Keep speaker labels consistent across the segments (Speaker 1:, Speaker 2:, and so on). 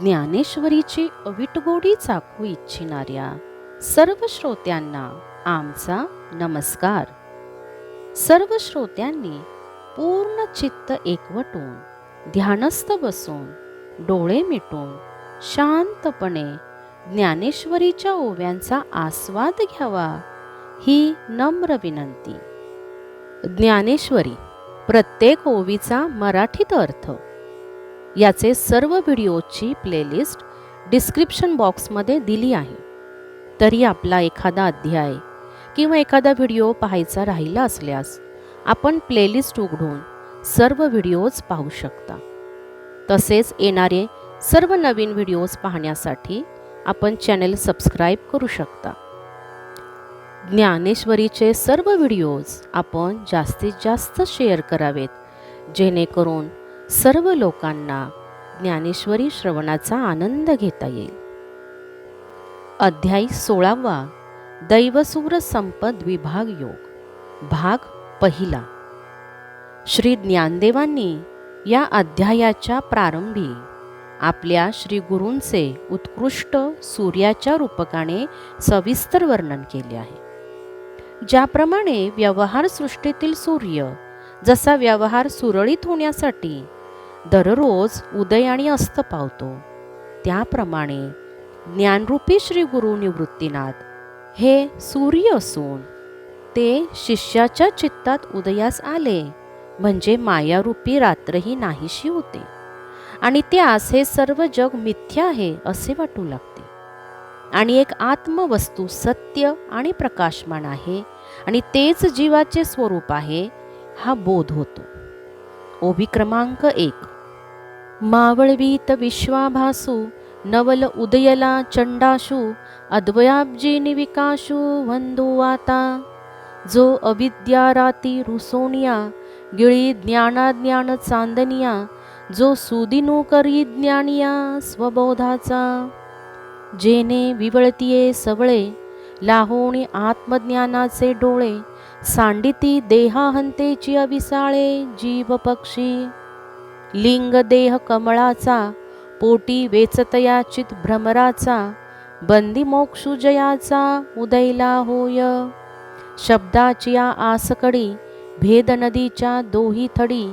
Speaker 1: ज्ञानेश्वरीची अविटगोडी चाखू इच्छिणाऱ्या सर्व श्रोत्यांना आमचा नमस्कार. सर्व श्रोत्यांनी पूर्ण चित्त एकवटून ध्यानस्थ बसून डोळे मिटून शांतपणे ज्ञानेश्वरीच्या ओव्यांचा आस्वाद घ्यावा ही नम्र विनंती. ज्ञानेश्वरी प्रत्येक ओवीचा मराठीत अर्थ याचे सर्व व्हिडिओची प्लेलिस्ट डिस्क्रिप्शन बॉक्समध्ये दिली आहे. तरी आपला एखादा अध्याय किंवा एखादा व्हिडिओ पाहायचा राहिला असल्यास आपण प्लेलिस्ट उघडून सर्व व्हिडिओज पाहू शकता. तसेच येणारे सर्व नवीन व्हिडिओज पाहण्यासाठी आपण चॅनल सबस्क्राईब करू शकता. ज्ञानेश्वरीचे सर्व व्हिडिओज आपण जास्तीत जास्त शेअर करावेत जेणेकरून सर्व लोकांना ज्ञानेश्वरी श्रवणाचा आनंद घेता येईल. अध्याय 16 दैवसूर संपद विभाग योग भाग पहिला. श्री ज्ञानदेवांनी या अध्यायाच्या प्रारंभी आपल्या श्री गुरूंचे उत्कृष्ट सूर्याच्या रूपकाने सविस्तर वर्णन केले आहे. ज्याप्रमाणे व्यवहार सृष्टीतील सूर्य जसा व्यवहार सुरळीत होण्यासाठी दररोज उदय आणि अस्त पावतो, त्याप्रमाणे ज्ञानरूपी श्री गुरु निवृत्तीनाथ हे सूर्य असून ते शिष्याच्या चित्तात उदयास आले म्हणजे मायारूपी रात्रही नाहीशी होते आणि त्यास हे सर्व जग मिथ्या आहे असे वाटू लागते आणि एक आत्मवस्तू सत्य आणि प्रकाशमान आहे आणि तेच जीवाचे स्वरूप आहे हा बोध होतो. ओवी क्रमांक 1. मावळवीत विश्वाभासू नवल उदयला चंडाशू अद्वयाब्जी निविकाशू वंदो आता जो अविद्या राती रुसोनिया गिळी ज्ञानाज्ञान चांदनिया जो सुदिनू करी ज्ञानिया स्वबोधाचा जेने विवळतिये सवळे लाहोणी आत्मज्ञानाचे डोळे सांडिती देहाहंतेची अविसाळे जीव पक्षी लिंग देह कमळाचा पोटी वेचतया चित भ्रमराचा बंदी मोक्षु जयाचा उदयला होय शब्दाची आसकडी भेद नदीच्या दोही थडी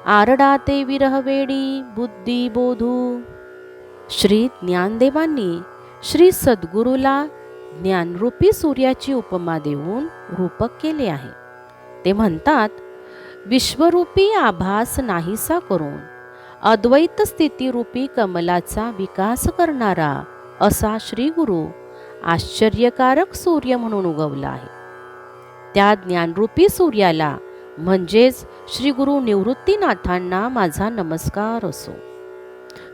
Speaker 1: आरडाते विरह वेडी बुद्धी बोधू. श्री ज्ञानदेवांनी श्री सद्गुरूला ज्ञानरूपी सूर्याची उपमा देऊन रूपक केले आहे. ते म्हणतात, विश्वरूपी आभास नाहीसा करून अद्वैत स्थितीरूपी कमलाचा विकास करणारा असा श्री गुरु आश्चर्यकारक सूर्य म्हणून उगवला आहे. त्या ज्ञानरूपी सूर्याला म्हणजेच श्री गुरु निवृत्तीनाथांना माझा नमस्कार असो.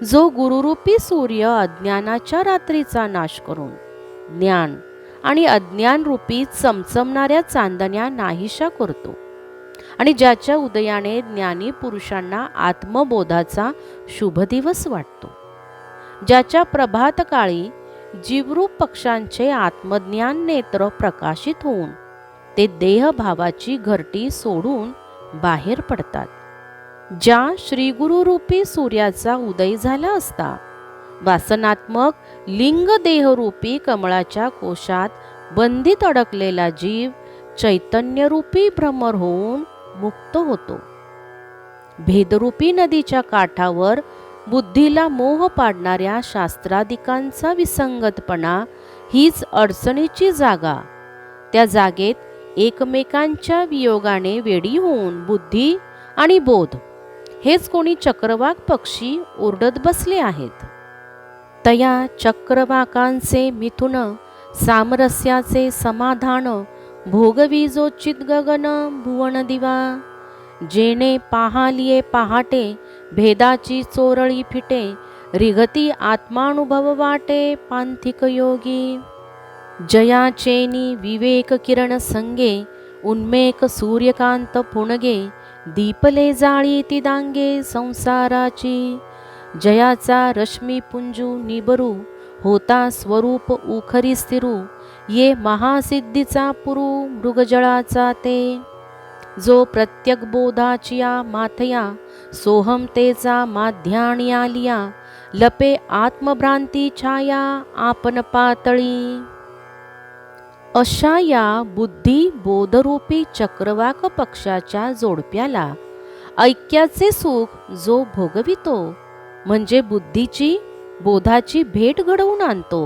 Speaker 1: जो गुरुरूपी सूर्य अज्ञानाच्या रात्रीचा नाश करून ज्ञान आणि अज्ञान रूपी चमचमणाऱ्या चांदण्या नाहीशा करतो आणि ज्याच्या उदयाने ज्ञानी पुरुषांना आत्मबोधाचा शुभ दिवस वाटतो, ज्याच्या प्रभात काळी जीवरूप पक्षांचे आत्मज्ञान नेत्र प्रकाशित होऊन ते देहभावाची घरटी सोडून बाहेर पडतात, ज्या श्रीगुरुरूपी सूर्याचा उदय झाला असता वासनात्मक लिंग देहरूपी कमळाच्या कोशात बंदीत अडकलेला जीव चैतन्यरूपी भ्रमर होऊन मुक्त होतो. भेदरूपी नदीच्या काठावर बुद्धीला मोह पाडणाऱ्या शास्त्रादिकांचा विसंगतपणा हीच अडचणीची जागा. त्या जागेत एकमेकांच्या वियोगाने वेडी होऊन बुद्धी आणि बोध हेच कोणी चक्रवाक पक्षी ओरडत बसले आहेत. तया चक्रवाकांचे मिथुन सामरस्याचे समाधान भोगविजोचित गगन भुवन दिवा जेणे पाहालिये पहाटे भेदाची चोरळी फिटे रिघती आत्मानुभव वाटे पांथिक योगी जयाचेनी विवेक किरण संगे उन्मेक सूर्यकांत पुणगे दीपले जाळी ती दांगे संसाराची जयाचा रश्मी पुंजू निबरू होता स्वरूप उखरी स्थिरू ये महासिद्धीचा पुरू मृगजळाचा ते जो प्रत्यक बोधाचिया माथया सोहमतेचा माध्याणी आलिया लपे आत्मभ्रांती छाया आपण पातळी. अशा या बुद्धी बोधरूपी चक्रवाक पक्षाच्या जोडप्याला ऐक्याचे सुख जो भोगवितो म्हणजे बुद्धीची बोधाची भेट घडवून आणतो,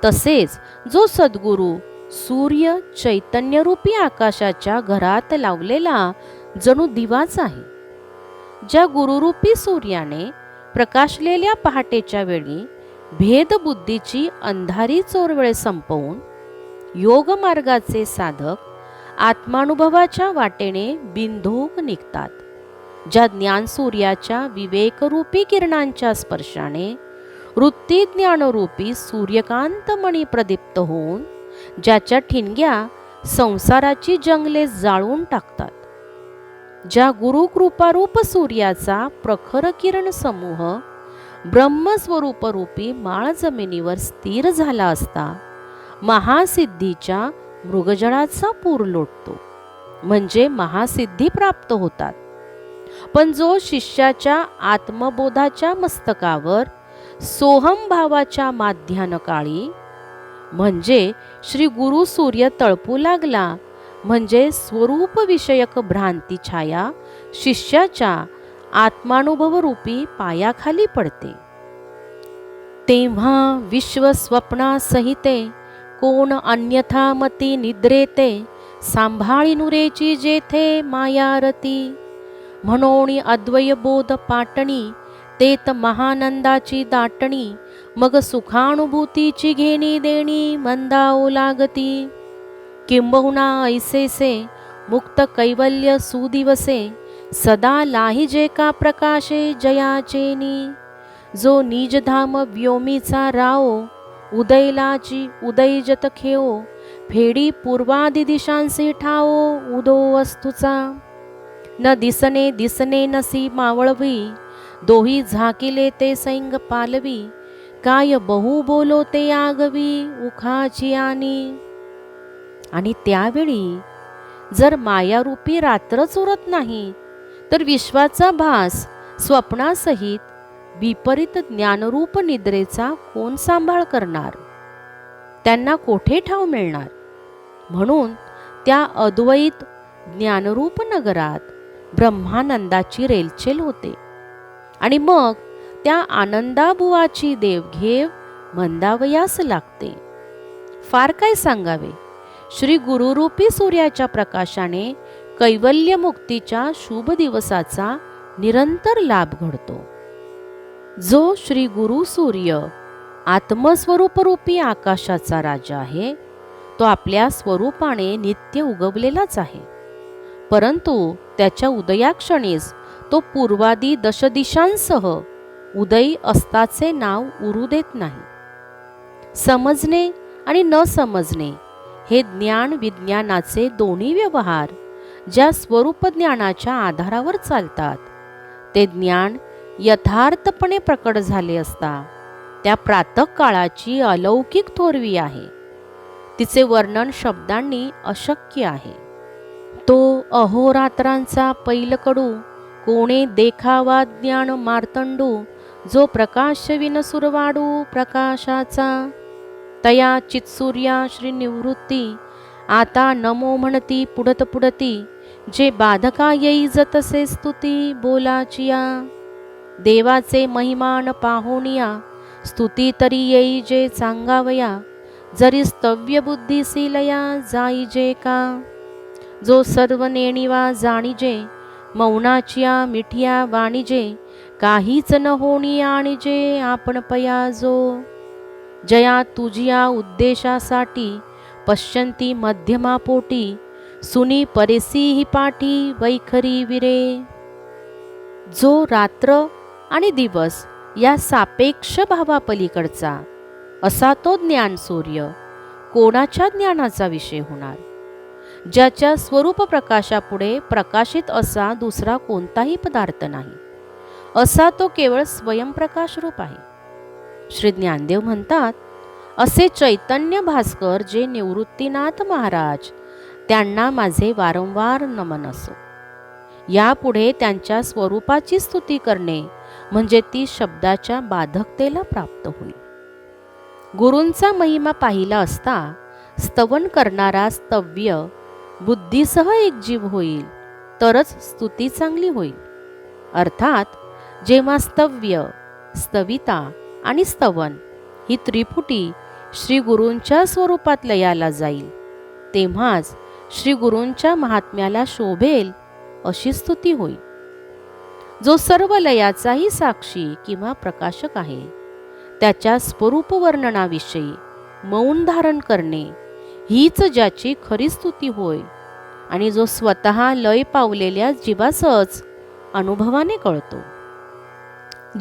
Speaker 1: तसेच जो सद्गुरू सूर्य चैतन्यरूपी आकाशाच्या घरात लावलेला जणू दिवाच आहे. ज्या गुरुरूपी सूर्याने प्रकाशलेल्या पहाटेच्या वेळी भेदबुद्धीची अंधारी चोरवेळ संपवून योगमार्गाचे साधक आत्मानुभवाच्या वाटेने बिनधोक निघतात. ज्या ज्ञानसूर्याच्या विवेकरूपी किरणांच्या स्पर्शाने वृत्ती ज्ञानरूपी सूर्यकांतमणी प्रदीप्त होऊन ज्याच्या ठिणग्या संसाराची जंगले जाळून टाकतात, ज्या गुरुकृपारूप सूर्याचा प्रखर किरण समूह ब्रह्मस्वरूपरूपी माळ जमिनीवर स्थिर झाला असता महासिद्धीच्या मृगजळाचा पूर लोटतो, म्हणजे महासिद्धी प्राप्त होतात. पण जो शिष्याच्या आत्मबोधाच्या मस्तकावर सोहम भावाच्या माध्यान काळी म्हणजे श्री गुरु सूर्य तळपू लागला, म्हणजे स्वरूप विषयक भ्रांती छाया शिष्याच्या आत्मानुभवरूपी पायाखाली पडते. तेव्हा विश्व स्वप्नासहिते कोण अन्यथा मती निद्रेते, सांभाळी नुरेची जेथे मायारती. म्हणोनी अद्वय बोध पाटणी तेत महानंदाची दाटणी, मग सुखानुभूतीची घेणी देणी मंदाओ लागती. किंबहुना ऐसेसे मुक्त कैवल्य सुदिवसे, सदा लाहिजे का प्रकाशे जयाचेनी. जो निजधाम व्योमीचा राओ, उदयलाची उदयजत खेओ, फेडी पूर्वादि दिशांसी ठाओ उदो वस्तूचा. न दिसने दिसने नसी मावळवी, दोही झाकिले ते सैंग पालवी. काय बहु बोलो ते आगवी उखाची आनी. आणि त्यावेळी जर मायारूपी रात्रच उरत नाही, तर विश्वाचा भास स्वप्नासहित विपरीत ज्ञानरूप निद्रेचा कोण सांभाळ करणार, त्यांना कोठे ठाव मिळणार. म्हणून त्या अद्वैत ज्ञानरूप नगरात ब्रह्मानंदाची रेलचेल होते आणि मग त्या आनंदाबुवाची देवघेव मंदावयास लागते. फार काय सांगावे, श्री गुरुरूपी सूर्याच्या प्रकाशाने कैवल्य मुक्तीच्या शुभ दिवसाचा निरंतर लाभ घडतो. जो श्री गुरु सूर्य आत्मस्वरूपरूपी आकाशाचा राजा आहे, तो आपल्या स्वरूपाने नित्य उगवलेलाच आहे, परंतु त्याच्या उदयाक्षणीच तो पूर्वादी दशदिशांसह उदयी अस्ताचे नाव उरू देत नाही. समजणे आणि न समजणे हे ज्ञान विज्ञानाचे दोन्ही व्यवहार ज्या स्वरूप ज्ञानाच्या आधारावर चालतात, ते ज्ञान यथार्थपणे प्रकट झाले असता त्या प्रातःकाळाची अलौकिक थोरवी आहे. तिचे वर्णन शब्दांनी अशक्य आहे. तो अहोरात्रांचा पैलकडू, कोणे देखावा ज्ञान मार्तंडू. जो प्रकाश विन सुरवाडू प्रकाशाचा, तया चित्सूर्या श्री निवृत्ती. आता नमो म्हणती पुढत पुढती, जे बाधका येई जतसे स्तुती बोलाचिया. देवाचे महिमान पाहोनिया, स्तुती तरी येई जे सांगावया. जरी स्तव्य बुद्धीशीलया जाईजे का. जो सर्व नेणिवा जाणीजे, मौनाचिया मिठिया वाणिजे. काहीच न होणी आणिजे आपण पयाजो. जया तुझिया उद्देशासाठी, पश्यंती मध्यमा पोटी. सुनी परेसी ही पाठी वैखरी विरे. जो रात्र आणि दिवस या सापेक्ष भावापलीकडचा असा तो ज्ञानसूर्य कोणाच्या ज्ञानाचा विषय होणार. ज्याच्या स्वरूप प्रकाशापुढे प्रकाशित असा दुसरा कोणताही पदार्थ नाही, असा तो केवळ स्वयंप्रकाश रूप आहे. श्री ज्ञानदेव म्हणतात, असे चैतन्य भास्कर जे निवृत्तीनाथ महाराज, त्यांना माझे वारंवार नमन असो. यापुढे त्यांच्या स्वरूपाची स्तुती करणे म्हणजे ती शब्दाच्या बाधकतेला प्राप्त होईल. गुरूंचा महिमा पाहिला असता स्तवन करणारा स्तव्य बुद्धीसह एकजीव होईल, तरच स्तुती चांगली होईल. अर्थात जेव्हा स्तव्य, स्तविता आणि स्तवन ही त्रिपुटी श्री गुरूंच्या स्वरूपात लयाला जाईल, तेव्हाच श्री गुरूंच्या महात्म्याला शोभेल अशी स्तुती होईल. जो सर्व लयाचाही साक्षी किंवा प्रकाशक आहे, त्याच्या स्वरूप वर्णनाविषयी मौन धारण करणे हीच ज्याची खरी स्तुती होय, आणि जो स्वतः लय पावलेल्या जीवासच अनुभवाने कळतो.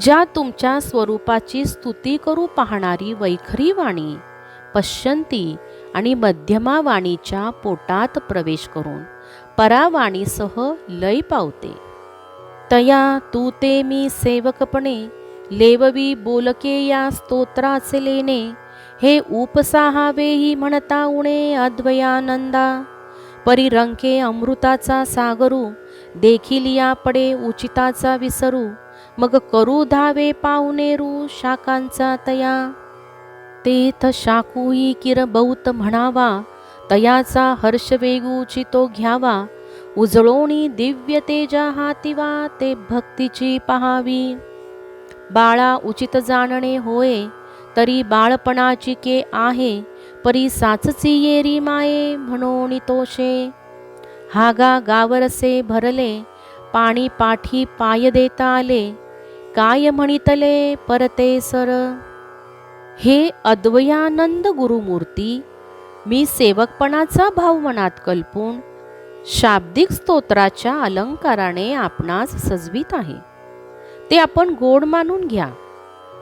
Speaker 1: ज्या तुमच्या स्वरूपाची स्तुती करू पाहणारी वैखरी वाणी पश्यंती आणि मध्यमा वाणीच्या पोटात प्रवेश करून परावाणीसह लय पावते. तया तू ते मी सेवकपणे लेववी बोलके या स्तोत्राचे लेणे, हे उपसाहावेही म्हणता उणे अद्वयानंदा. परिरंके अमृताचा सागरू, देखील या पडे उचिताचा विसरू. मग करू धावे पाहुणेरू शाखांचा तया. तेथ शाकूही किरबौत म्हणावा, तयाचा हर्ष वेगूची तो घ्यावा. उजळोणी दिव्य तेजा हातीवा, ते भक्तीची पहावी. बाळा उचित जाणणे होय, तरी बाळपणाची के आहे. परी साचची येरी माये म्हणोनी तोषे. हागा गावरसे भरले, पाणी पाठी पाय देता आले. काय म्हणितले परते सर. हे अद्वयानंद गुरुमूर्ती, मी सेवकपणाचा भाव मनात कल्पून शाब्दिक स्तोत्राच्या अलंकाराने आपणास सजवीत आहे. ते आपण गोड मानून घ्या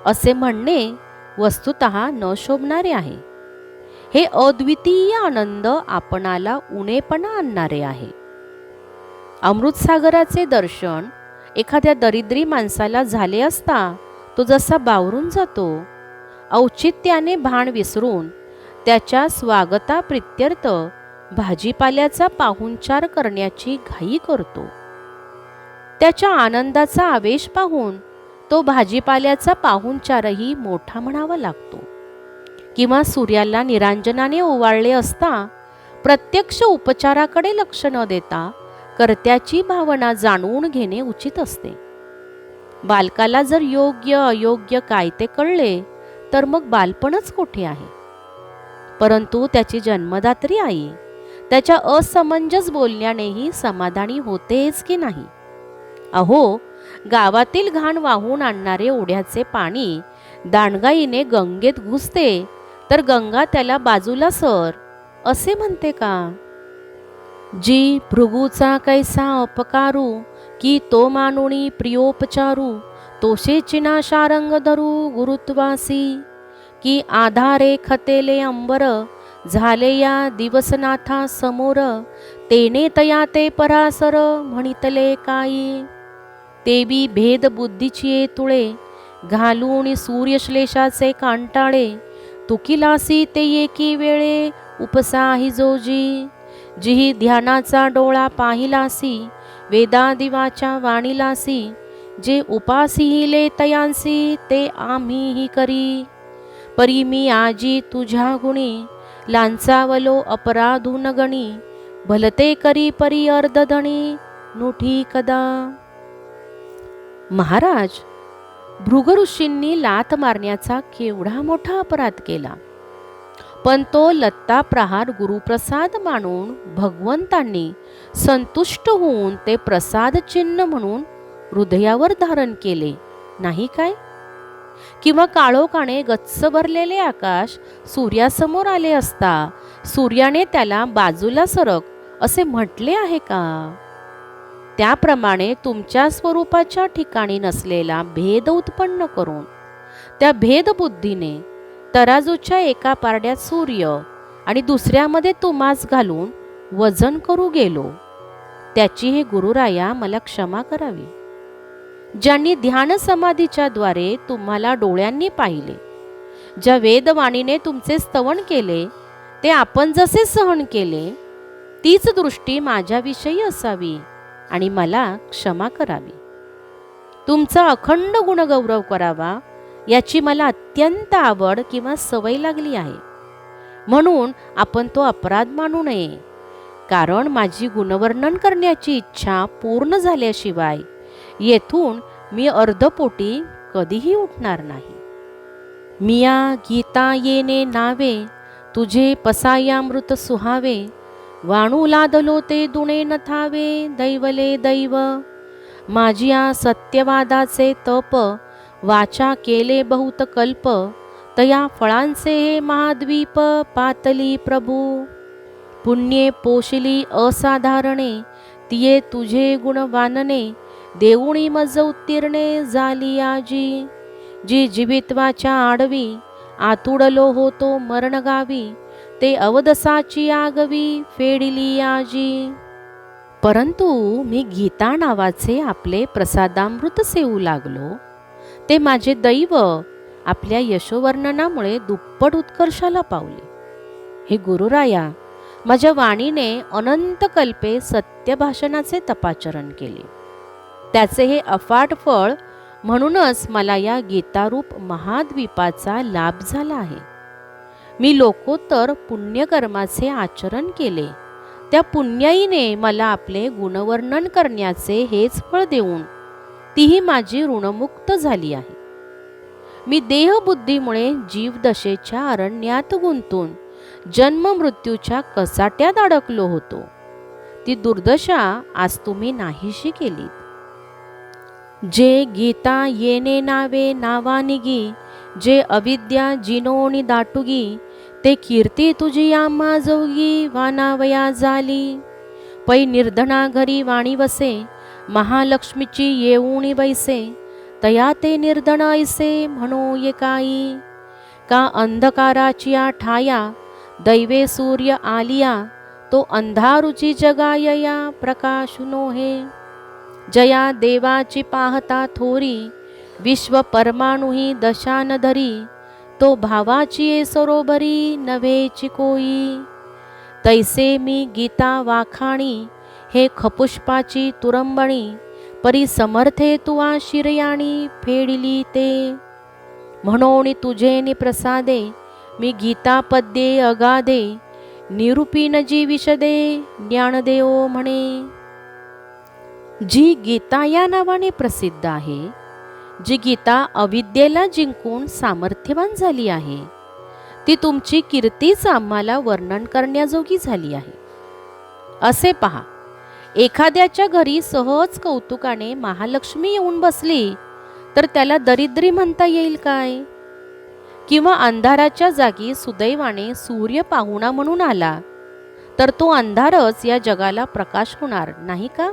Speaker 1: असे म्हणणे वस्तुतः न शोभणारे आहे. हे अद्वितीय आनंद आपणाला उणेपणा आणणारे आहे. अमृतसागराचे दर्शन एखाद्या दरिद्री माणसाला झाले असता तो जसा बावरून जातो, औचित्याने भान विसरून त्याच्या स्वागताप्रित्यर्थ भाजीपाल्याचा पाहुणचार करण्याची घाई करतो. त्याच्या आनंदाचा आवेश पाहून तो भाजीपाल्याचा पाहुणचारही मोठा म्हणावा लागतो. किंवा सूर्याला निरांजनाने ओवाळले असता प्रत्यक्ष उपचाराकडे लक्ष न देता कर्त्याची भावना जाणून घेणे उचित असते. बालकाला जर योग्य अयोग्य काय ते कळले तर मग बालपणच कोठे आहे. परंतु त्याची जन्मदात्री आई त्याच्या असमंजस बोलण्यानेही समाधानी होतेच की नाही. अहो, गावातील घाण वाहून आणणारे ओढ्याचे पाणी दांडगाईने गंगेत घुसते, तर गंगा त्याला बाजूला सर असे म्हणते का? जी भृगूचा कैसा अपकारू, की तो मानुणी प्रियोपचारू. तोषे चिना शारंग धरू गुरुत्वासी, की आधारे खतेले अंबर. झाले या दिवसनाथा समोर, तेने तया ते परासर म्हणितले काही. तेबी भेद बुद्धीची तुळे, घालून सूर्यश्लेषाचे कांटाळे. तुकिलासी ते एकी वेळे उपसाही जोजी. जिही ध्यानाचा डोळा पाहिलासी, वेदादिवाच्या वाणीलासी. जे उपासिहिले तयांसी, ते आम्हीही करी. परी मी आजी तुझ्या गुणी, लांचावलो अपराधून गणी. भलते करी परी अर्धधणी, नुठी कदा. महाराज, भृग ऋषींनी लाथ मारण्याचा केवढा मोठा अपराध केला, पण तो लत्ता प्रहार गुरुप्रसाद मानून भगवंतांनी संतुष्ट होऊन ते प्रसाद चिन्ह म्हणून हृदयावर धारण केले नाही काय? किंवा काळोखाने गच्च भरलेले आकाश सूर्यासमोर आले असता सूर्याने त्याला बाजूला सरक असे म्हटले आहे का? त्याप्रमाणे तुमच्या स्वरूपाच्या ठिकाणी नसलेला भेद उत्पन्न करून त्या भेदबुद्धीने तराजूच्या एका पारड्यात सूर्य आणि दुसऱ्यामध्ये तुमास घालून वजन करू गेलो, त्याची हे गुरुराया मला क्षमा करावी. ज्यांनी ध्यान समाधीच्या द्वारे तुम्हाला डोळ्यांनी पाहिले, ज्या वेदवाणीने तुमचे स्तवन केले, ते आपण जसे सहन केले तीच दृष्टी माझ्याविषयी असावी आणि मला क्षमा करावी. तुमचा अखंड गुणगौरव करावा याची मला अत्यंत आवड किंवा सवय लागली आहे. म्हणून आपण तो अपराध मानू नये, कारण माझी गुणवर्णन करण्याची इच्छा पूर्ण झाल्याशिवाय येथून मी अर्धपोटी कधीही उठणार नाही. मिया गीता येणे नावे, तुझे पसायामृत सुहावे, वाणू लादलो ते दुणे नथावे, दैवले दैव. माझिया सत्यवादाचे तप, वाचा केले बहुत कल्प, तया फळांचे हे महाद्वीप पातली प्रभू. पुण्ये पोशिली असाधारणे, तिये तुझे गुण वानने, देऊणी मज उत्तीर्णे झाली आजी. जी जीवित्वाच्या आडवी, आतुडलो होतो मरण गावी, ते अवदसाची आगवी फेडिली आजी. परंतु मी गीता नावाचे आपले प्रसादामृत सेवू लागलो, ते माझे दैव आपल्या यशोवर्णनामुळे दुप्पट उत्कर्षाला पावले. हे गुरुराया, माझ्या वाणीने अनंत कल्पे सत्यभाषणाचे तपाचरण केले. त्याचे हे अफाट फळ म्हणूनच मला या गीतारूप महाद्वीपाचा लाभ झाला आहे. मी लोकोत्तर पुण्यकर्माचे आचरण केले, त्या पुण्याईने मला आपले गुणवर्णन करण्याचे हेच फळ देऊन तीही माझी ऋणमुक्त झाली आहे. मी देहबुद्धीमुळे जीवदशेच्या अरण्यात गुंतून जन्म मृत्यूच्या कसाट्यात अडकलो होतो. ती दुर्दशा आज तुम्ही नाहीशी केली. जे गीता येणे नावे नावानिगी, जे अविद्या जिनोनी दाटुगी, ते कीर्ती तुझी आम्हा जोगी वानावया झाली. पै निर्धना घरी वाणी वसे, महालक्ष्मीची येऊणी बैसे, तया ते निर्धन ऐसे म्हणो ये काही. का अंधकाराची ठाया, दैवे सूर्य आलिया, तो अंधारुची जगायया प्रकाशुनो हे. जया देवाची पाहता थोरी, विश्व परमाणुही दशान धरी, तो भावाची ये सरोबरी नव्हेची कोई. तैसे मी गीता वाखाणी, हे खपुष्पाची तुरंबणी, परी समर्थे तुवा शिरयाणी फेडिली ते. म्हणून तुझे प्रसादे, मी गीता पद्ये अगाधे, निरूपीन जी विशदे ज्ञानदेव म्हणे. जी गीता या नावाने प्रसिद्ध आहे, जी गीता अविद्येला जिंकून सामर्थ्यवान झाली आहे, ती तुमची कीर्तीच आम्हाला वर्णन करण्याजोगी झाली आहे. असे पहा, एखाद्याच्या घरी सहज कौतुकाने महालक्ष्मी येऊन बसली तर त्याला दरिद्री म्हणता येईल काय? किंवा अंधाराच्या जागी सुदैवाने सूर्य पाहुणा म्हणून आला तर तो अंधारच या जगाला प्रकाश होणार नाही का?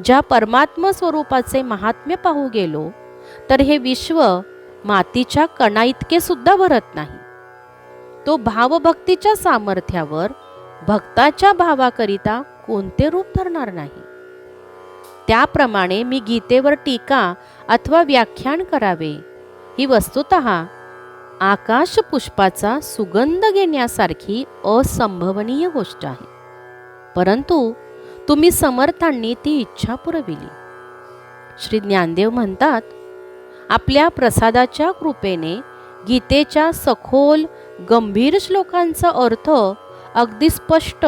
Speaker 1: ज्या परमात्म स्वरूपाचे महात्म्य पाहू गेलो तर हे विश्व मातीच्या कणा इतके सुद्धा भरत नाही. तो भावभक्तीच्या सामर्थ्यावर भक्ताच्या भावाकरिता कोणते रूप धरणार नाही. त्याप्रमाणे मी गीतेवर टीका अथवा व्याख्यान करावे ही वस्तुतः आकाश पुष्पाचा सुगंध घेण्यासारखी असंभवनीय गोष्ट आहे. परंतु तुम्ही समर्थांनी ती इच्छा पुरविली. श्री ज्ञानदेव म्हणतात, आपल्या प्रसादाच्या कृपेने गीतेच्या सखोल गंभीर श्लोकांचा अर्थ अगदी स्पष्ट,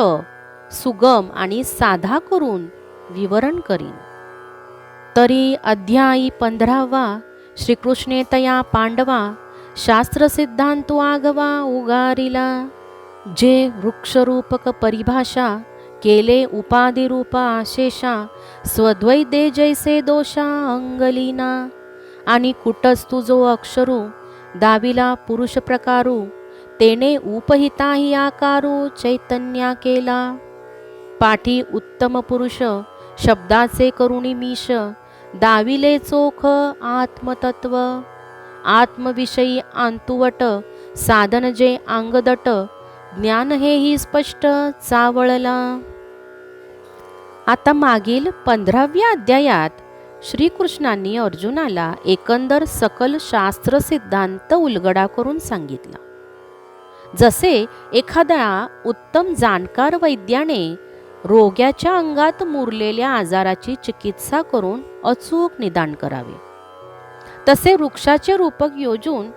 Speaker 1: सुगम आणि साधा करून विवरण करीन. तरी अध्यायी 15वा, श्रीकृष्णे तया पांडवा, शास्त्र सिद्धांतो आगवा उगारिला. जे वृक्षरूपक परिभाषा, केले उपाधिरूप आशेषा, स्वद्वैते जैसे दोषा अंगलीना. आणि कुटच तुझो अक्षरू, दाविला पुरुष प्रकारू, तेने उपहिताही आकारू चैतन्या केला. पाठी उत्तम पुरुष, शब्दाचे करुणी मीश, दाविले चोख आत्मतत्व. आत्मविषयी आंतुवट, साधन जे अंगदट, ज्ञान हेही स्पष्ट चावळला. आता मागील 15व्या अध्यायात श्रीकृष्णांनी अर्जुनाला एकंदर सकल शास्त्र सिद्धांत उलगडा करून सांगितला. जसे एखाद्या उत्तम जाणकार वैद्याने रोग्याच्या अंगात मुरलेल्या आजाराची चिकित्सा करून अचूक निदान करावे. तसे वृक्षाचे रूपक योजून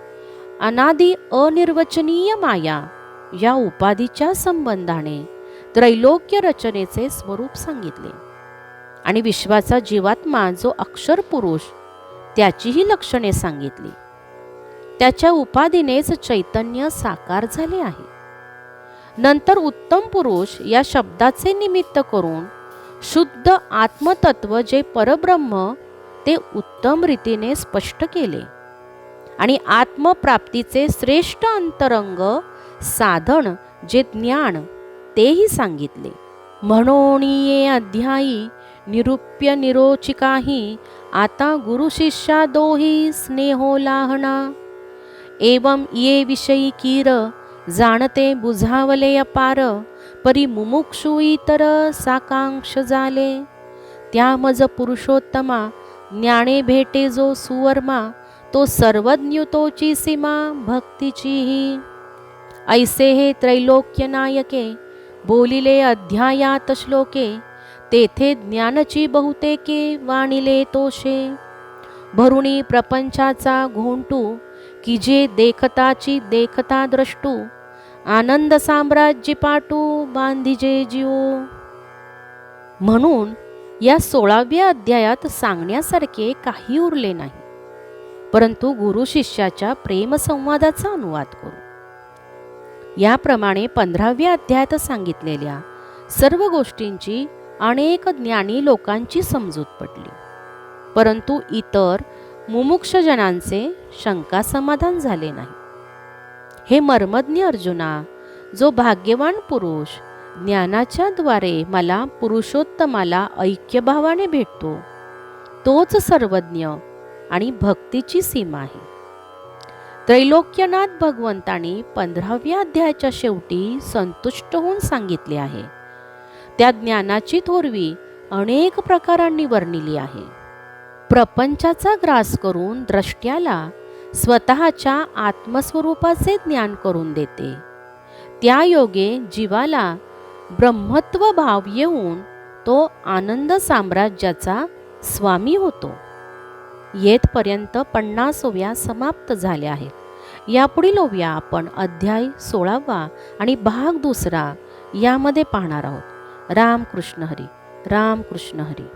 Speaker 1: अनादि अनिर्वचनीय माया या उपाधीच्या संबंधाने त्रैलोक्य रचनेचे स्वरूप सांगितले आणि विश्वाचा जीवात्मा जो अक्षर पुरुष त्याचीही लक्षणे सांगितली. त्याच्या उपाधीनेच चैतन्य साकार झाले आहे. नंतर उत्तम पुरुष या शब्दाचे निमित्त करून शुद्ध आत्मतत्व जे परब्रह्म ते उत्तम रीतीने स्पष्ट केले आणि आत्मप्राप्तीचे श्रेष्ठ अंतरंग साधन जे ज्ञान तेही सांगितले. म्हणून ये अध्यायी निरूप्य निरोचिकाही आता गुरु शिष्या दोही स्नेहो लाहणा. एवं ये विषयी कीर जाणते बुझावले अपार परी मुमुक्षु इतर साकांक्ष झाले. त्या मज पुरुषोत्तमा ज्ञाने भेटे जो सुवर्मा तो सर्वज्ञ तोची सीमा भक्तीचीही. ऐसे हे त्रैलोक्य नायके बोलिले अध्यायात श्लोके तेथे ज्ञानची बहुतेके वाणिले तोषे. भरुणी प्रपंचाचा घोंटू की जे देखताची देखता द्रष्टू आनंद साम्राज्य पाटू बांधिजे जीव. म्हणून या 16व्या अध्यायात सांगण्यासारखे काही उरले नाही, परंतु गुरु शिष्याच्या प्रेमसंवादाचा अनुवाद करू. याप्रमाणे 15व्या अध्यायात सांगितलेल्या सर्व गोष्टींची अनेक ज्ञानी लोकांची समजूत पडली, परंतु इतर मुमुक्षजनांचे शंका समाधान झाले नाही. हे मर्मज्ञ अर्जुना, जो भाग्यवान पुरुष ज्ञानाच्या द्वारे मला पुरुषोत्तमाला ऐक्यभावाने भेटतो तोच सर्वज्ञ आणि भक्तीची सीमा आहे. त्रैलोक्यनाथ भगवंतांनी 15व्या अध्यायाच्या शेवटी संतुष्ट होऊन सांगितले आहे. त्या ज्ञानाची थोरवी अनेक प्रकारांनी वर्णिली आहे. प्रपंचाचा ग्रास करून द्रष्ट्याला स्वतःच्या आत्मस्वरूपाचे ज्ञान करून देते. त्या योगे जीवाला ब्रह्मत्व भाव येऊन तो आनंद साम्राज्याचा स्वामी होतो. येथपर्यंत 50व्या समाप्त झाल्या आहेत. यापुढील ओव्या आपण अध्याय 16वा आणि भाग 2 यामध्ये पाहणार आहोत. राम कृष्ण हरी. राम कृष्ण हरी.